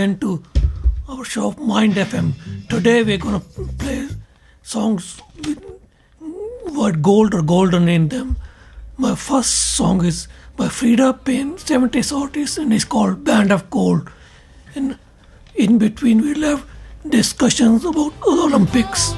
again to our show MindFM. Today we're gonna play songs with word gold or golden in them. My first song is by Frida Payne, 70s artist, and it's called Band of Gold. And in between we'll have discussions about the Olympics.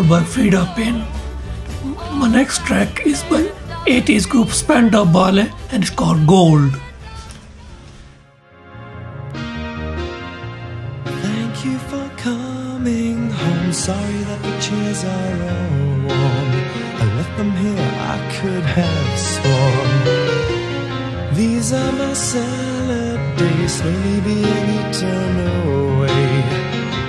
By Frida Payne. My next track is by 80s group Spandau Ballet and it's called Gold. Thank you for coming home. Sorry that the chairs are all warm. I left them here, I could have sworn. These are my salad days, slowly being eaten away.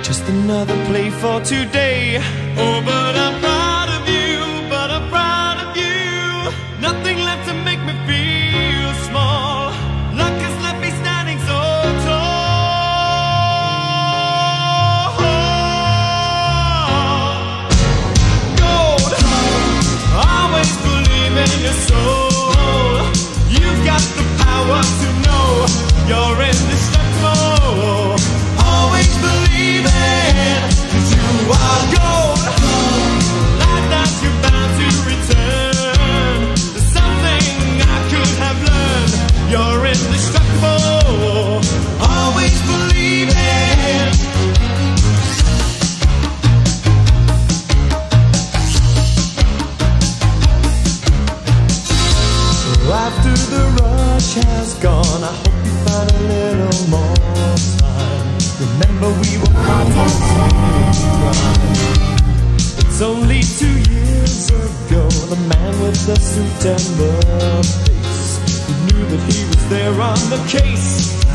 Just another play for today. Oh, but I'm proud of you, but I'm proud of you. Nothing left to make me feel small. Luck has left me standing so tall. Gold, always believe in your soul. You've got the power to know you're indestructible. Always believe it, 'cause you are gold. Like that you're bound to return. There's something I could have learned. You're indestructible. Always believe it. After the rush has gone, I hope you find a little more time. Remember we were partners in crime. It's only 2 years ago, the man with the suit and the face, who knew that he was there on the case.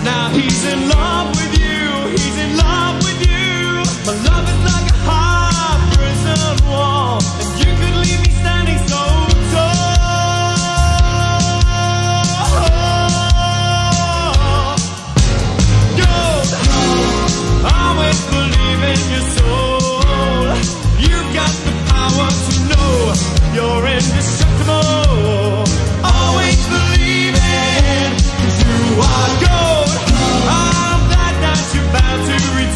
Now he's in love with you, he's in love with you. My love is like a hard prison wall, and you could leave me standing so tall. Always believe in your soul. You've got the power to know you're indestructible. Always believe it, 'cause you are gold. I'm glad that you're bound to return.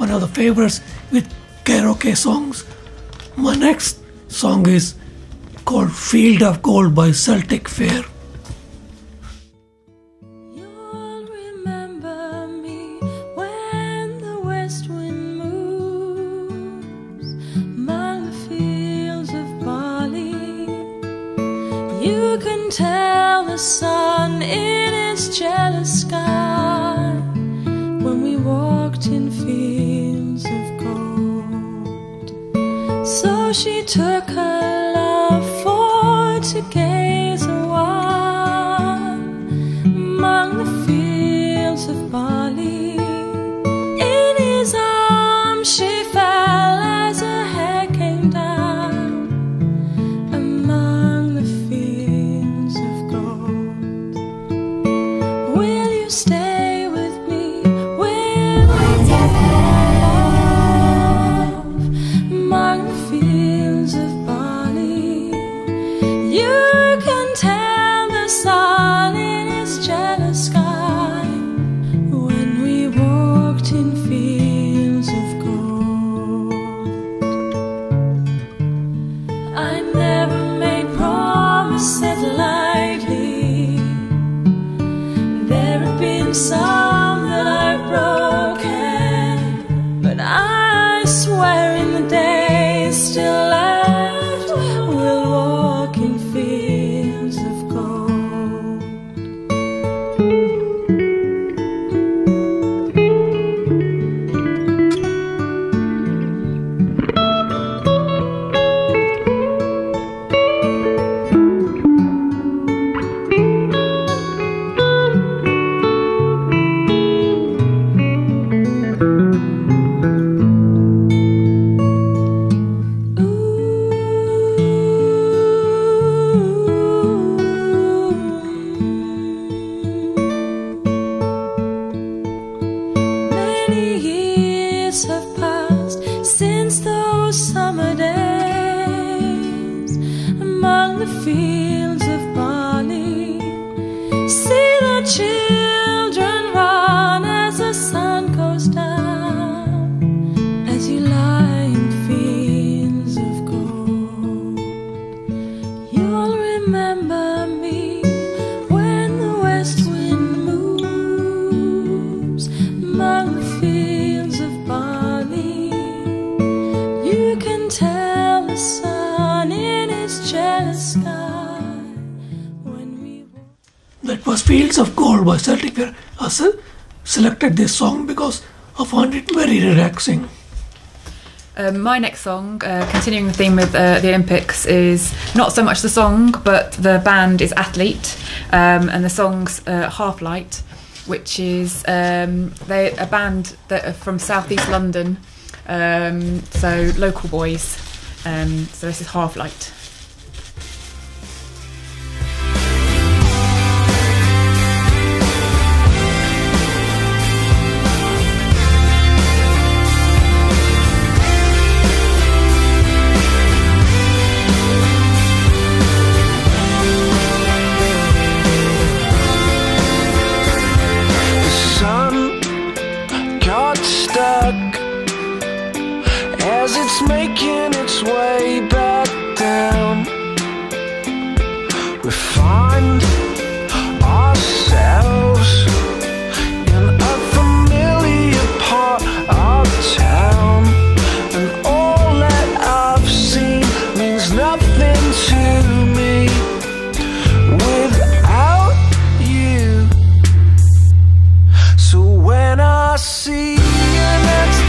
one of the favorites with karaoke songs. My next song is called Field of Gold by Celtic Fair. You'll remember me when the west wind moves among the fields of barley. You can tell the sun in its jealous sky when we walked in fields of gold. So she took her love for to gaze a while among the fields of barley. In his arms she fell as her hair came down among the fields of gold. Will you stay with me? Will you love among the fields of barley? You can tell the sun in his jealous sky when we walked in fields of gold. I never made promises lightly. There have been some that I've broken, but I swear in the days still left, we'll walk in fields of gold. Many years have passed since those summer days among the fields of barley. See the children run as the sun goes down, as you lie in fields of gold. You'll remember me when the west wind moves among the fields of barley. You can tell the sun in its jealous sky when we walk. That was Fields of Gold by Celtic Fair. I selected this song because I found it very relaxing. My next song, continuing the theme with the Olympics, is not so much the song, but the band is Athlete, and the song's Half Light, which is they're a band that are from southeast London, so local boys. So this is Half Light. The sun got stuck as it's making its way back down. We find ourselves in a familiar part of town, and all that I've seen means nothing to me without you. So when I see you next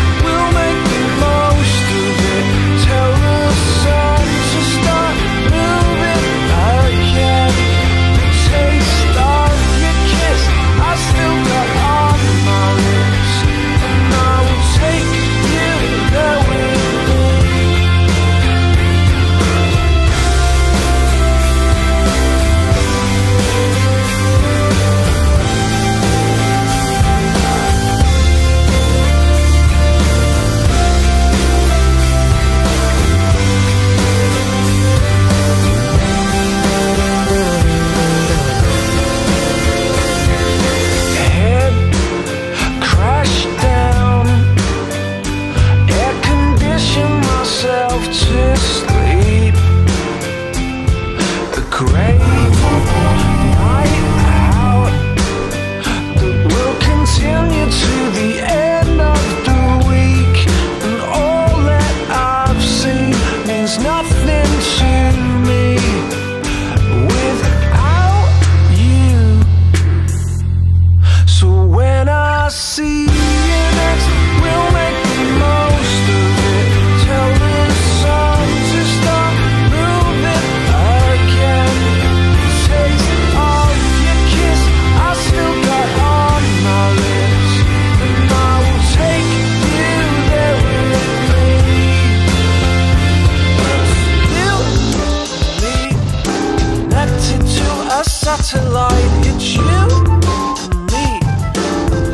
satellite. It's you and me,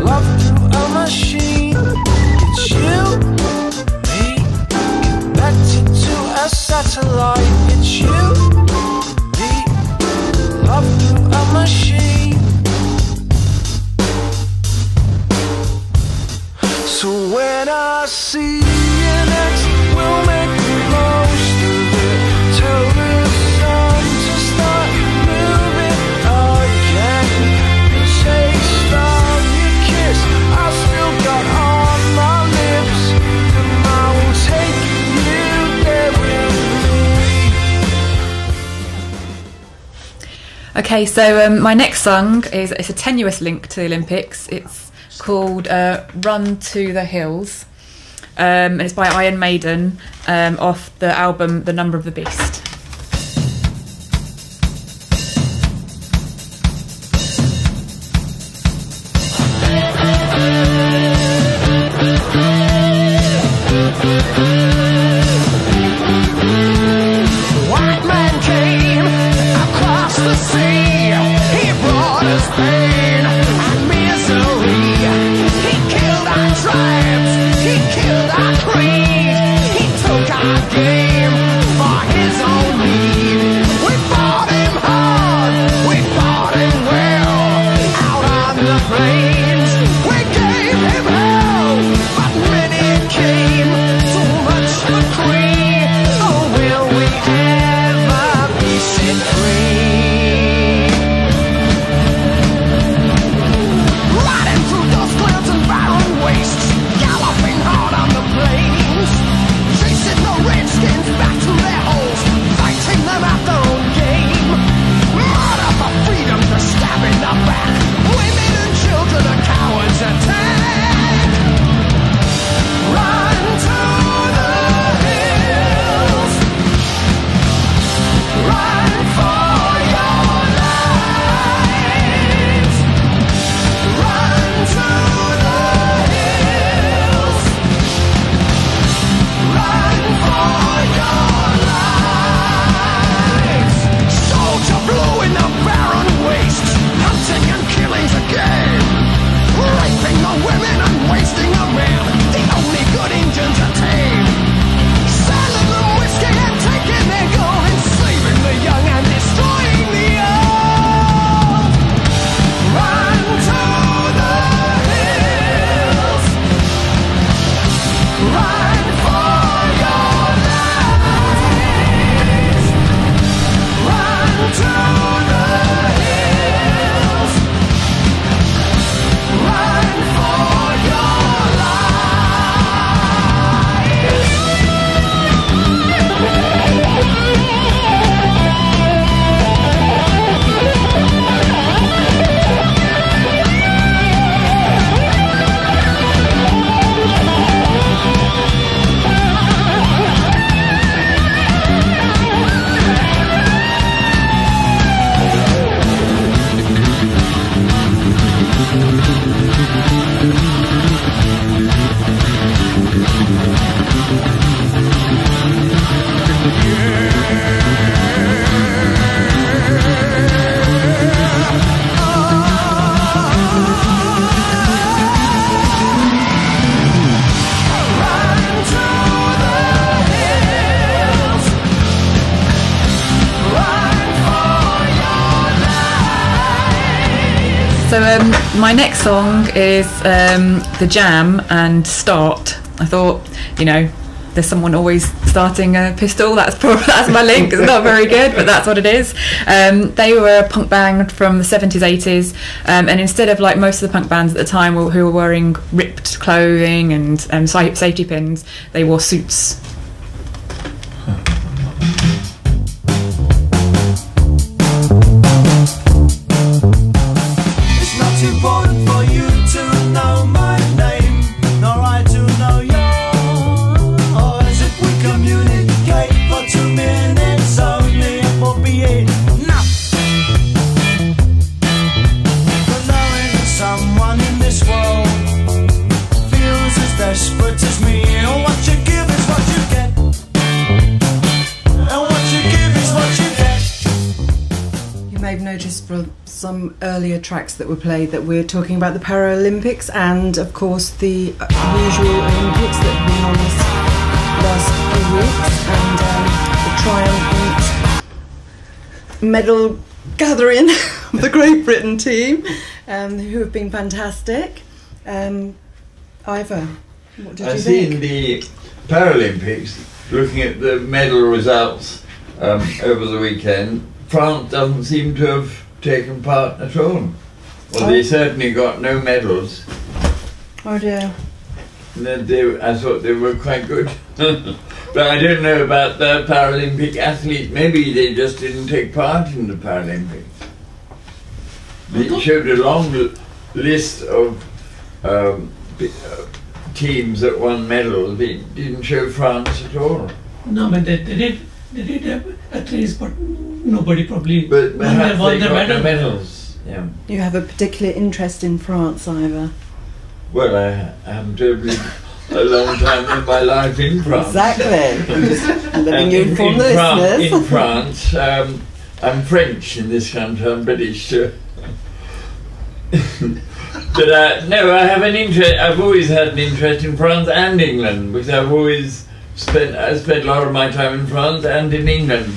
love through a machine. It's you and me, connected to a satellite. It's you and me, love through a machine. So when I see you next, we'll make the most of it. Tell the sun to start moving again. The taste of your kiss I've still got on my lips, and I will take you there with me. Okay, so my next song it's a tenuous link to the Olympics. It's called Run to the Hills, and it's by Iron Maiden, off the album The Number of the Beast. White man came across the sea. He brought us pain and misery. He killed our tribes. He killed our creed. He took our game for his own need. We fought him hard. We fought him well. Out on the plains, we gave him hell. But when it came to much decree, oh, will we ever be set free? Riding through those clouds and barren wastes, galloping hard on the plains, chasing the redskins back to their holes, fighting them at their own game. Murder for freedom, to stab in the back. Women and children are cowards attack. Run to the hills. Run for your lives. Run to the hills. Run for your lives. Soldier blue in the barren wastes, hunting and killing's a game. Raping the women and wasting the men, the only good Indians are tame. Selling them whiskey and taking their gold, enslaving the young and destroying the old. Run to the hills. Run for your lives. Run to the hills. Run for your So my next song is The Jam and Start. I thought, there's someone always starting a pistol. That's my link. It's not very good, but that's what it is. They were a punk band from the 70s, 80s, and instead of like most of the punk bands at the time who were wearing ripped clothing and safety pins, they wore suits. It's not important for you to know my name, nor I to know yours. If we communicate for 2 minutes only, it will be enough. For knowing someone in this world feels as desperate as me, and what you give is what you get, and what you give is what you get. You may have noticed some earlier tracks that were played that we're talking about the Paralympics and, of course, the usual Olympics that have been on this last few weeks, and the triumphant medal gathering of the Great Britain team, who have been fantastic. Ivor, what did you I've think? seen the Paralympics, looking at the medal results over the weekend. France doesn't seem to have taken part at all. Well, they certainly got no medals. Oh dear. I thought they were quite good. But I don't know about the Paralympic athletes. Maybe they just didn't take part in the Paralympics. They showed a long list of teams that won medals. They didn't show France at all. No, but they did have athletes, but nobody probably But perhaps won they their got medal. the medals. Yeah. You have a particular interest in France, Ivor. Well, I haven't lived a long time in my life in France. Exactly. I'm just letting And you inform the listeners. In France, I'm French in this country. I'm British too. But no, I have an interest. I've always had an interest in France and England because I've always spent a lot of my time in France and in England.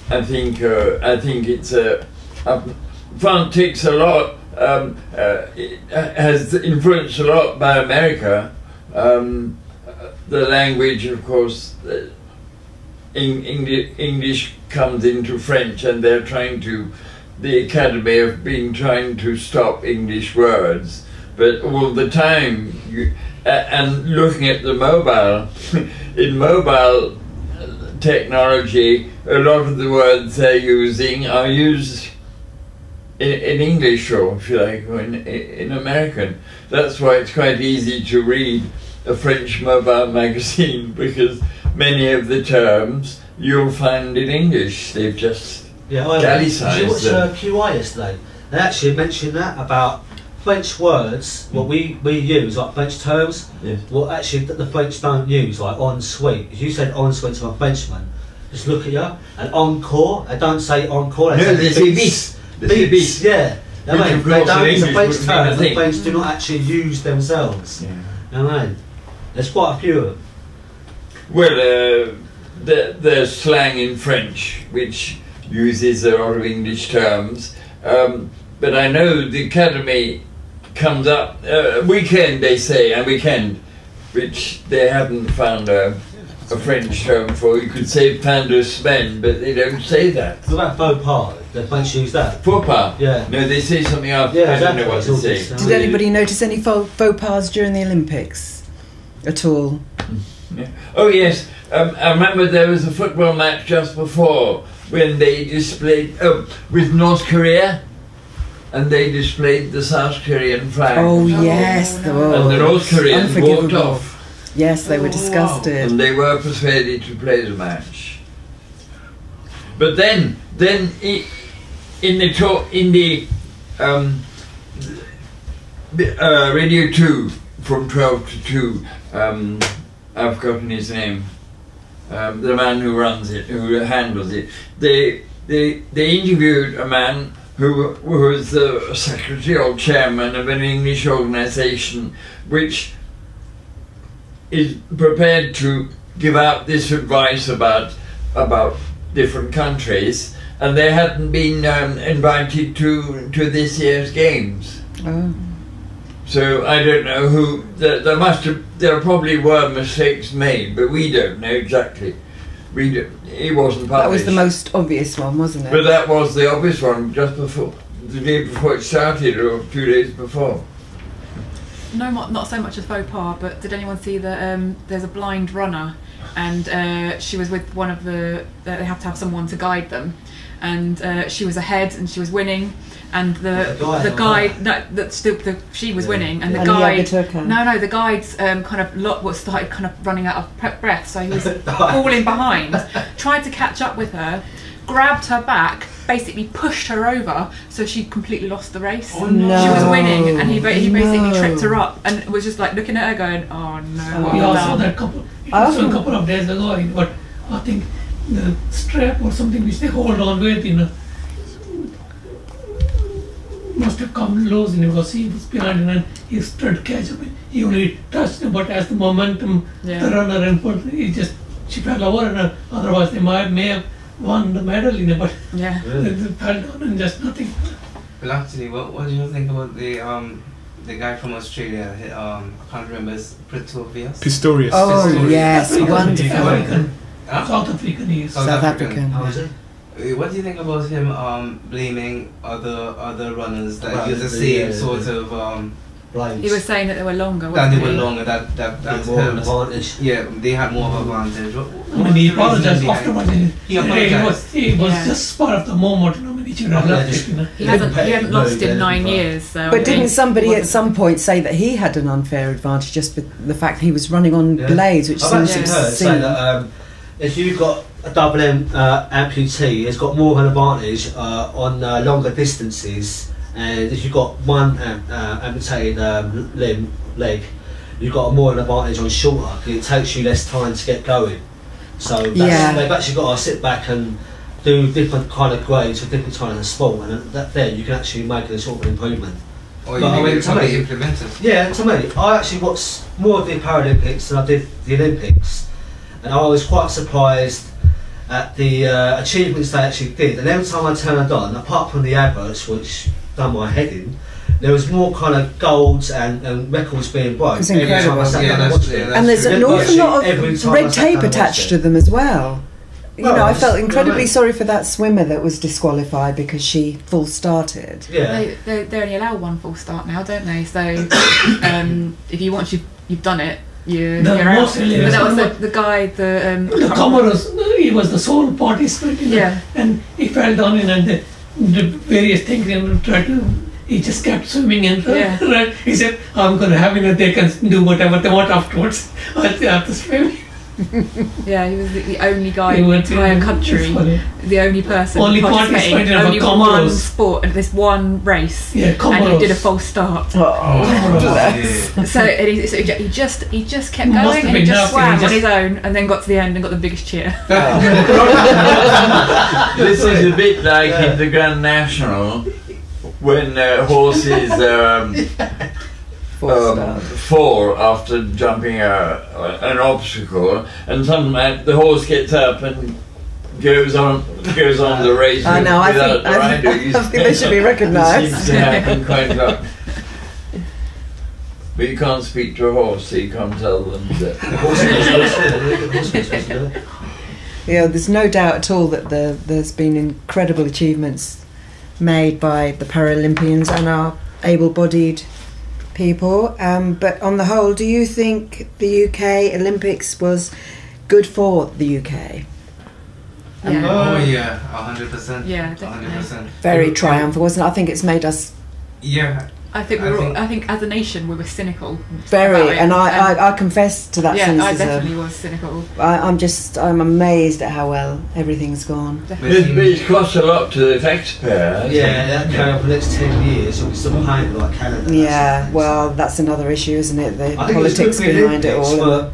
I think it's France takes a lot. It has influenced a lot by America. The language, of course, English comes into French, and they're trying to. The Academy have been trying to stop English words, but all the time, and looking at the mobile, in mobile technology, a lot of the words they're using are used in English, or if you like, or in American. That's why it's quite easy to read a French mobile magazine, because many of the terms you'll find in English. They've just Did you Gallicised watch them. QI yesterday? They actually mentioned that about French words, what we use, like French terms, Yes. what actually the French don't use, like en suite. If you said en suite to a Frenchman, just look at you. And encore, they don't say encore, No, they say beats. bis. They say bis. Yeah. I Which, mean, of they course, don't in use a English French wouldn't mean term, a the thing. French do not actually use themselves. Yeah. I mean, there's quite a few of them. Well, there's slang in French which uses a lot of English terms, but I know the Academy comes up weekend. They say a weekend, which they haven't found a French term for. You could say fin de semaine, but they don't say that. What about faux pas? The French use that. Faux pas. Yeah. No, they say something after. Yeah, I don't know exactly. what It's to all say. just, Did anybody notice any faux pas during the Olympics at all? Yeah. Oh yes, I remember there was a football match just before when they displayed with North Korea, and they displayed the South Korean flag. Oh yes, no. And the North Koreans walked unforgivable. off, Yes, they were disgusted. and they were persuaded to play the match. But then in the talk in the Radio 2 from 12 to 2. I've forgotten his name. The man who runs it, who handles it. They interviewed a man who was the secretary or chairman of an English organisation which is prepared to give out this advice about different countries, and they hadn't been invited to this year's games. Oh. So I don't know who. There probably were mistakes made, but we don't know exactly. It wasn't published. That was the most obvious one, wasn't it? But that was the obvious one just before, the day before it started, or 2 days before. No, not so much as faux pas, but did anyone see that there's a blind runner, and she was with one of they have to have someone to guide them, and she was ahead and she was winning, and the guide she was winning, and the And he guide overtook her. the guide's started kind of running out of breath, so he was falling behind, tried to catch up with her, grabbed her back, basically pushed her over, so she completely lost the race. Oh, no. She was winning, and he basically No. tripped her up, and was just like looking at her going, "Oh no!" what We have I also done?" that a couple of days ago, but I think the strap or something which they hold on with, must have come loose because he was behind and he tried to catch up. He only touched him, but as the momentum, the runner and she fell over, and otherwise they may have won the medal, but they fell down and just nothing. Well, actually, what do you think about the guy from Australia? I can't remember his Pistorius. Oh yes, wonderful. South African he is. South African. How is it? What do you think about him blaming other runners that use the same sort of Blades. He was saying that they were longer. that they were wasn't he? longer, that's more of an him. advantage. Yeah, they had more of an advantage. I mean, he apologized afterwards. He apologized. He was just part of the moment. He should have left it. He hadn't lost in 9 years. So But didn't somebody at some point say that he had an unfair advantage just with the fact he was running on blades, which I've seems actually heard say that if you've got a double amputee, it's got more of an advantage on longer distances, and if you've got one amputated leg, you've got more of an advantage on shorter because it takes you less time to get going. So they've actually got to sit back and do different kind of grades for different kind of sport, and there you can actually make a sort of improvement. Or you think it's something implemented? Yeah, to me, I actually watched more of the Paralympics than I did the Olympics, and I was quite surprised at the achievements they actually did. And every time I turned on, apart from the adverts, which done my head in, there was more kind of golds and records being broken. It's incredible. And there's an awful lot of red tape attached to them as well. I felt incredibly sorry for that swimmer that was disqualified because she full started. Yeah. They only allow one full start now, don't they? So if you've done it, you're out. But that was the guy, the Comoros, he was the sole participant, and he fell down and the various things and tried to. He just kept swimming and he said, "I'm going to have they can do whatever they want afterwards. I have to swim." Yeah, he was the only guy in the entire country, the only person only participating, only one sport and this one race, and he did a false start. So he just kept going and he just swam on his own and then got to the end and got the biggest cheer. This is a bit like in the Grand National when horses fall after jumping an obstacle, and sometimes the horse gets up and goes on the race. I know. I think they should be recognised. It seems to happen quite a lot. But you can't speak to a horse, so you can't tell them that. There's no doubt at all that there's been incredible achievements made by the Paralympians and our able-bodied people, but on the whole, do you think the UK Olympics was good for the UK? Oh yeah, 100%. Yeah, definitely. 100%. Very triumphant, wasn't it? I think it's made us. Yeah. I think as a nation we were cynical. Very, and I confess to that cynicism. I definitely was cynical. I'm amazed at how well everything's gone. It's cost a lot to the taxpayer. Yeah, that carry on for the next 10 years, so we're still paying like Canada. Yeah, well, that's another issue, isn't it? The politics behind it all.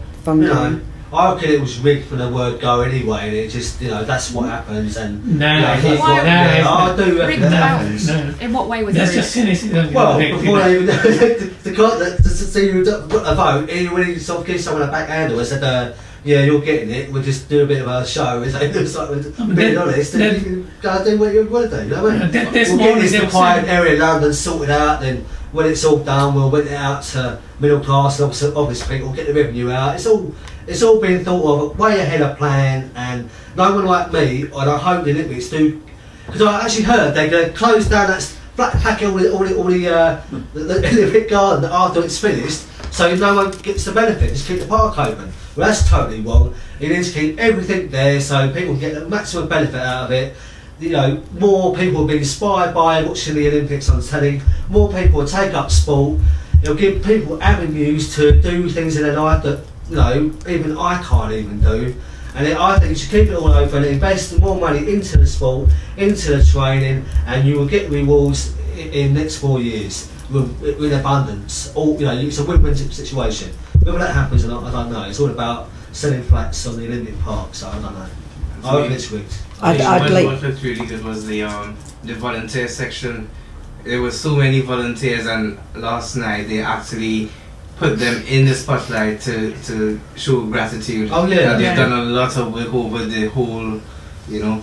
I reckon it was rigged from the word go anyway, and it just, that's what happens. And I do reckon that happens. In what way was that's it? Just cynicism. Well, before they even to see who got a vote, when he sort of gives someone a backhandle and said, "Yeah, you're getting it. We'll just do a bit of a show." It's like being honest, and you can go do what you want to do. You know what I mean? We'll get this quiet area in London sorted out, then when it's all done, we'll rent it out to middle class and obvious people, get the revenue out. It's all been thought of way ahead of plan, and no one like me, and I hope the Olympics do, because I actually heard they're going to close down that flat pack all the Olympic garden after it's finished, so no one gets the benefit. Just keep the park open. Well, that's totally wrong. You need to keep everything there so people get the maximum benefit out of it. More people will be inspired by watching the Olympics on telly. More people will take up sport. It'll give people avenues to do things in their life that even I can't even do. And I think you should keep it all open, invest more money into the sport, into the training, and you will get rewards in the next 4 years with abundance. It's a win-win situation. Whether that happens or not, I don't know. It's all about selling flats on the Olympic Park, so I don't know. I hope it's rigged. What looked really good was the volunteer section there was so many volunteers, and last night they actually put them in the spotlight to show gratitude. Oh yeah, They've done a lot of work over the whole,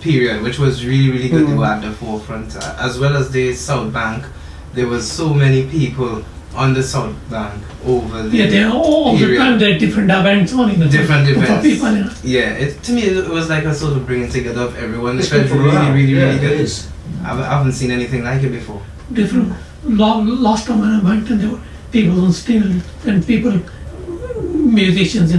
period, which was really, really good. They were at the forefront, as well as the South Bank. There was so many people on the South Bank over the they are all the period. time. There are different events on, Different for events. people. Yeah, to me it was like a sort of bringing together of everyone. It It's felt good for really, morale. really, Yeah, really it good. is. I haven't seen anything like it before. Different. Last time when I went, and there were people on stage and people, musicians,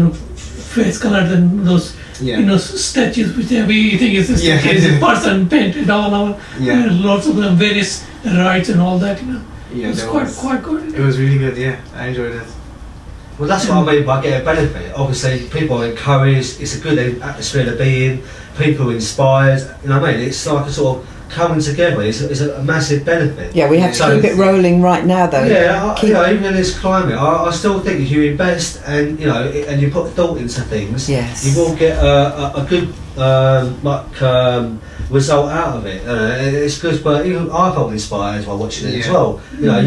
face colored and those. Yeah. Statues which we think is a Yeah. statue, is a person painted all over. Yeah. Lots of them, various rides and all that. Yeah, It's there quite good. it was really good. Yeah, I enjoyed it. Well, that's what I mean by getting a benefit. Obviously, people are encouraged. It's a good atmosphere to be in. People are inspired. You know what I mean? It's like a sort of coming together. It's a massive benefit. Yeah, we have to So- keep it rolling right now, though. Yeah, Keep- even in this climate, I still think if you invest and and you put thought into things, Yes. you will get a good result out of it. It's good, but even I felt inspired while watching it as Yeah. well.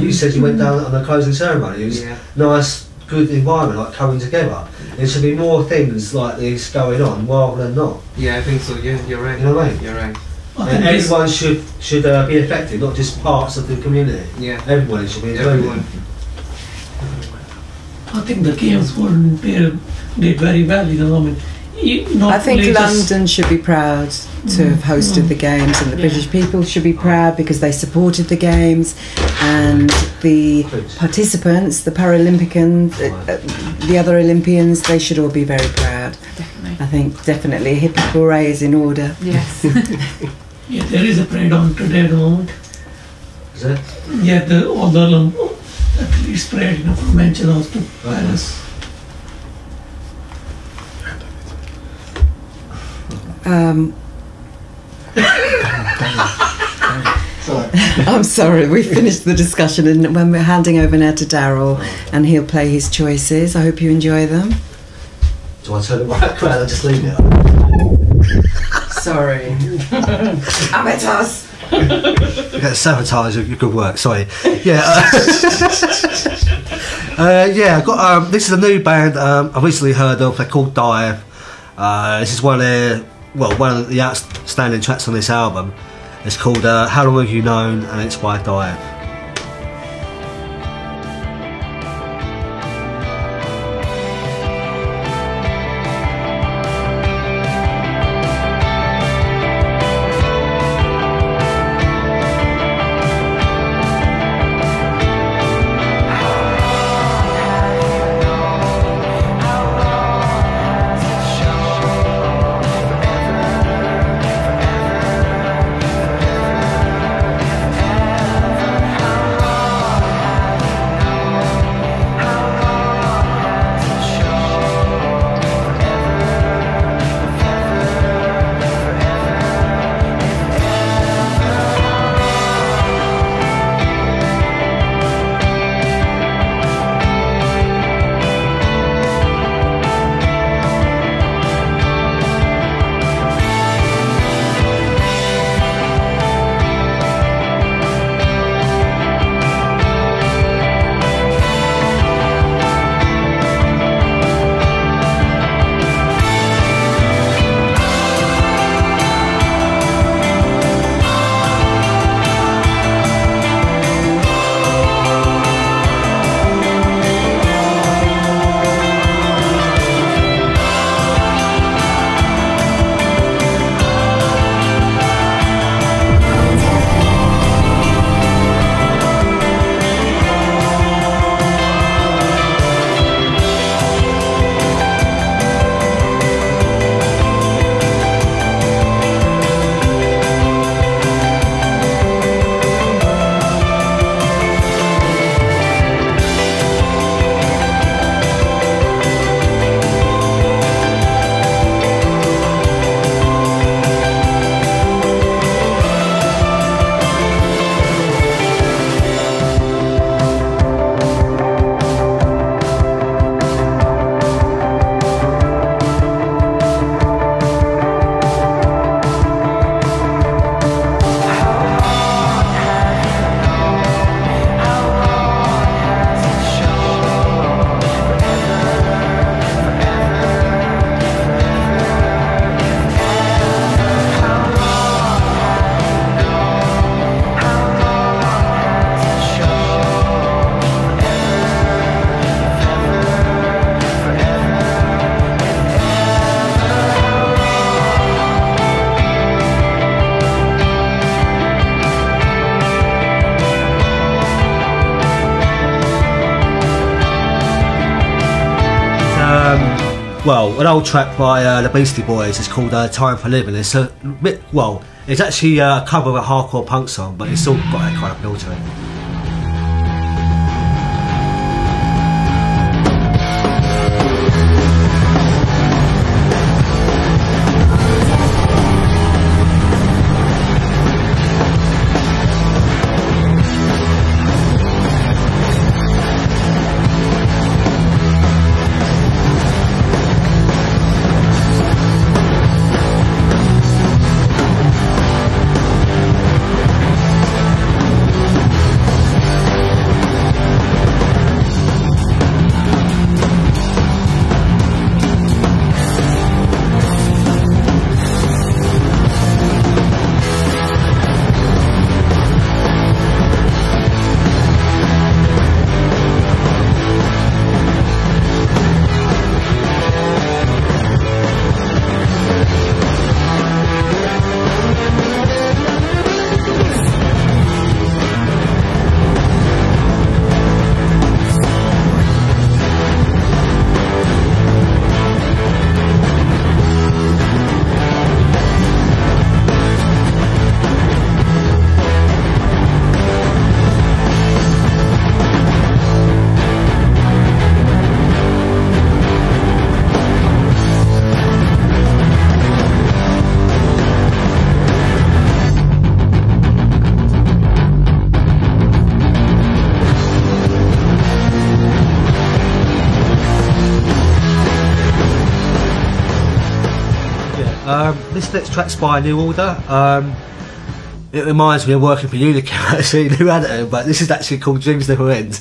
You said you went down on the closing ceremony. It was Yeah. nice, good environment, like coming together. There should be more things like this going on rather than not. Yeah, I think so. Yeah, you're right. You know what I mean? You're right. I And think this- everyone should be affected, not just parts of the community. Yeah, Everyone should be included. everyone. I think the games volunteer did very well. I mean, not I think only just- London should be proud to have hosted the games, and the British people should be proud because they supported the games, and the participants, the Paralympians, the other Olympians, they should all be very proud. Definitely. I think definitely a hippie hooray is in order. Yes. Yeah, there is a parade on today at the moment. Is it? Yeah, all the athletes parade, from Manchester House to Palace. I'm sorry, we finished the discussion, and when we're handing over now to Daryl, and he'll play his choices. I hope you enjoy them. Do I turn it right around or just leave it? Sorry. Amateurs. Sabotage your good work. Sorry. Yeah. Yeah. I got. This is a new band I recently heard of. They're called Dive. This is one of the outstanding tracks on this album. It's called How Long Have You Known, and it's by Dive. Well, an old track by the Beastie Boys. It's called "Time for Living." It's a bit, well, it's actually a cover of a hardcore punk song, but it's still got that kind of feel to it. This next track's by New Order. It reminds me of working for Unicum, actually, New Order, but this is actually called Dreams Never End.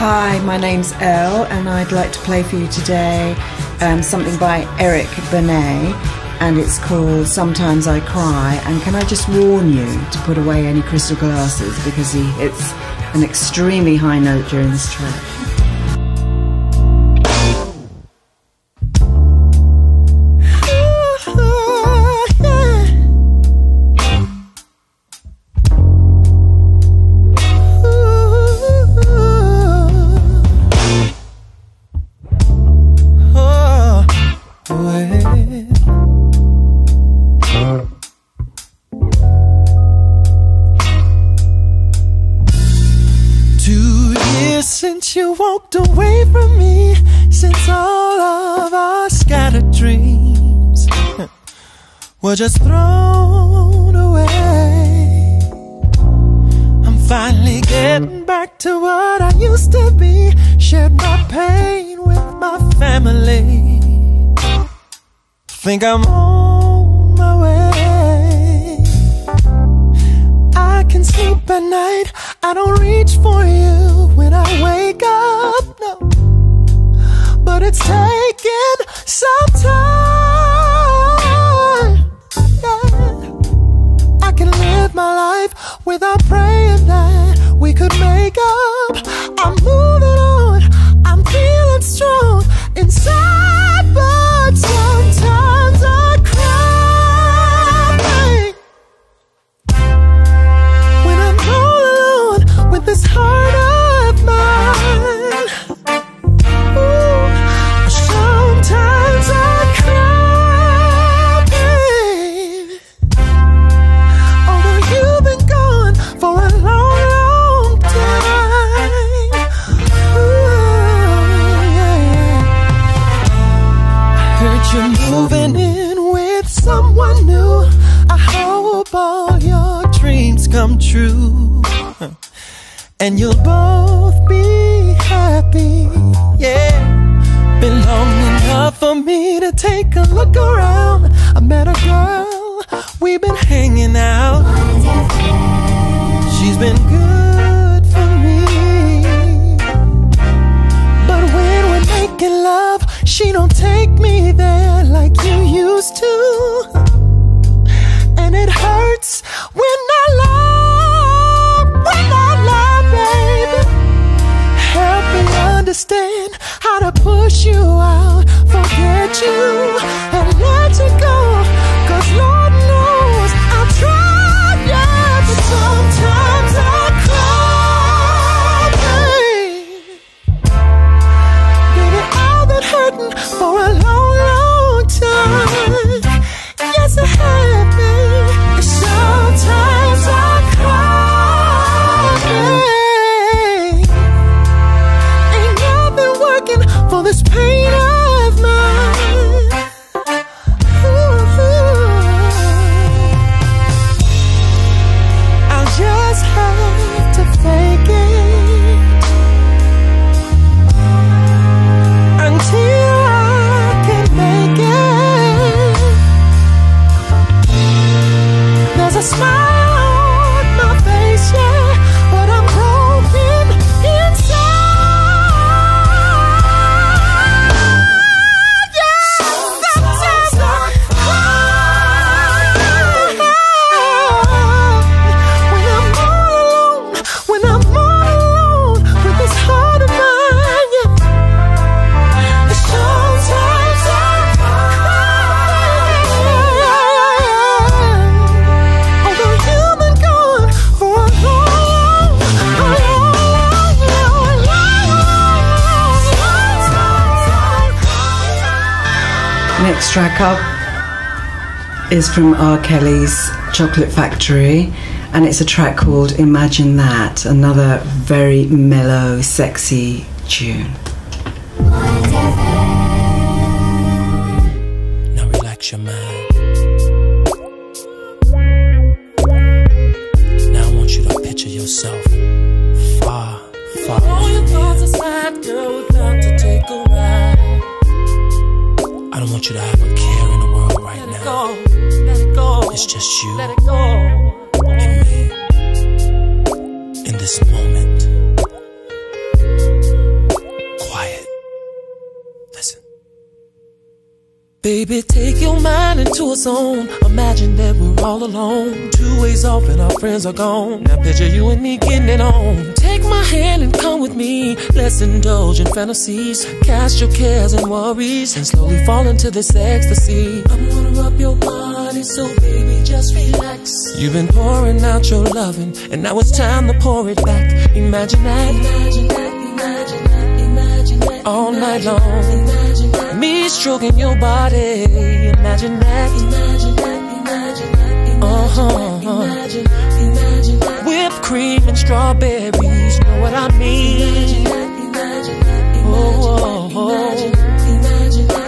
Hi, my name's Elle, and I'd like to play for you today something by Eric Benet, and it's called Sometimes I Cry. And can I just warn you to put away any crystal glasses, because he hits an extremely high note during this track. Since you walked away from me, since all of our scattered dreams were just thrown away, I'm finally getting back to what I used to be. Shared my pain with my family. Think I'm on my way. I can sleep at night, I don't reach for you when I wake up, no. But it's taken some time, yeah. I can live my life without praying that we could make up. I'm moving on, I'm feeling strong inside, but sometimes I cry when I'm all alone with this heart of mine. Ooh, sometimes I cry, baby. Although you've been gone for a long, long time. Ooh, yeah. I heard you moving in with someone new. I hope all your dreams come true, and you'll both be happy, yeah. Been long enough for me to take a look around. I met a girl, we've been hanging out. She's been good for me, but when we're making love, she don't take me there like you used to. And it hurts when I love, baby. Help me understand how to push you out, forget you, and let you go. 'Cause Lord knows I've tried, yeah, but sometimes I cry, baby, I've been hurting for a long, long time. Yes, I have been. Sometimes I cry. Ain't nothing working for this pain of mine. Ooh. I'll just have to fake it until I can make it. There's a smile on my face, yeah, but I'm broken inside. Yeah, sometimes I cry when I'm all alone, when I'm all alone with this heart of mine. Yeah. Sometimes I Next track up is from R. Kelly's Chocolate Factory, and it's a track called Imagine That, another very mellow, sexy tune. Now relax your mind. Now I want you to picture yourself far, far away. All your thoughts aside, girl, we'd love to take a ride. I don't want you to have a care in the world right now. Let it go. It's just you. Let it go. And me. In this moment. Quiet. Listen. Baby, take your mind into a zone. Imagine that we're all alone. 2 ways off and our friends are gone. Now picture you and me getting it on. Take my hand and come with me. Let's indulge in fantasies. Cast your cares and worries and slowly fall into this ecstasy. I'm gonna rub your body, so baby, just relax. You've been pouring out your loving, and now it's time to pour it back. Imagine that. Imagine that, imagine that, imagine that. All night long. Imagine that. Me stroking your body. Imagine that. Imagine that, imagine strawberries, know what I mean? Oh,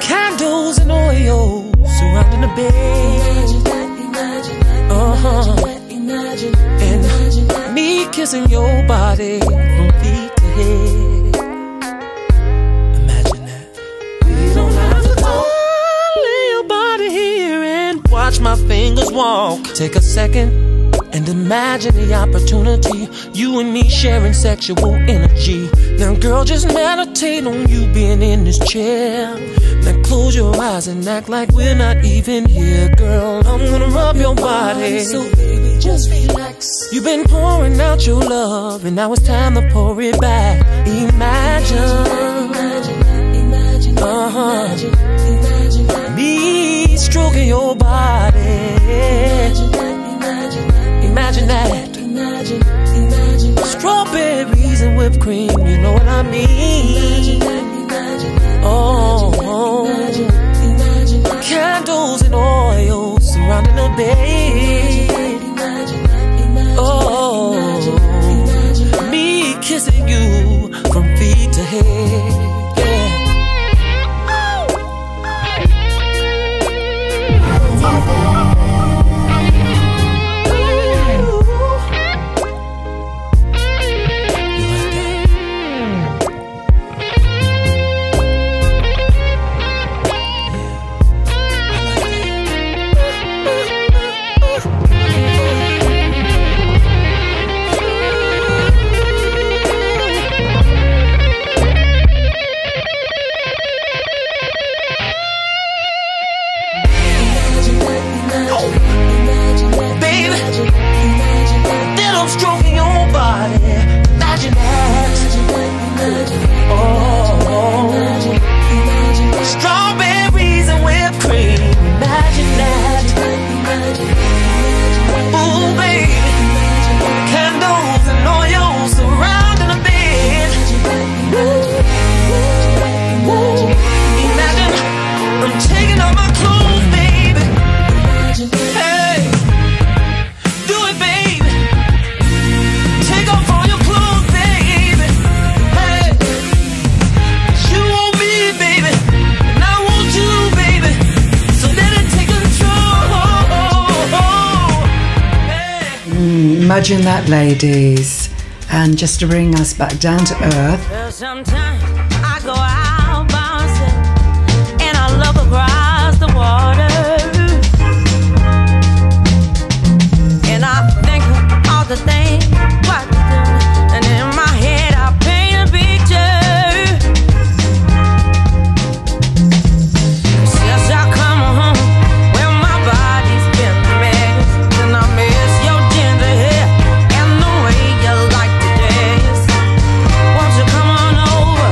candles and oil surrounding the bed. And me kissing your body from feet to head. Imagine that. We don't have to talk. Lay your body here and watch my fingers walk. Take a second and imagine the opportunity, you and me sharing sexual energy. Now girl, just meditate on you being in this chair. Now close your eyes and act like we're not even here. Girl, I'm gonna rub your body, so baby, just relax. You've been pouring out your love and now it's time to pour it back. Imagine, me stroking your body. Imagine that. Strawberries and whipped cream, you know what I mean? Oh, candles and oil surrounding the bed. Oh, me kissing you from feet to head. Strawberries and whipped cream, imagine that. Ooh, baby, candles and oil surrounding the bed. Ooh, imagine I'm taking off my clothes, baby. Hey, do it, baby. Take off all your clothes, baby. Hey, you want me, baby, and I want you, baby. So let it take control. Hey. Imagine that, ladies. And just to bring us back down to earth, Well, sometimes I go out by myself and I look across the water and I think of all the things what to do, and in my head I paint a picture. Since I come home, well, my body's been a mess, and I miss your ginger hair and the way you like to dress. Won't you come on over?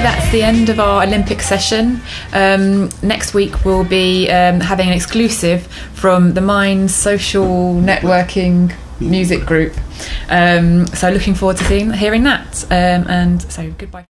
that's the end of our Olympic session. Next week we'll be having an exclusive from the Mind social networking music group. So looking forward to hearing that. And so goodbye.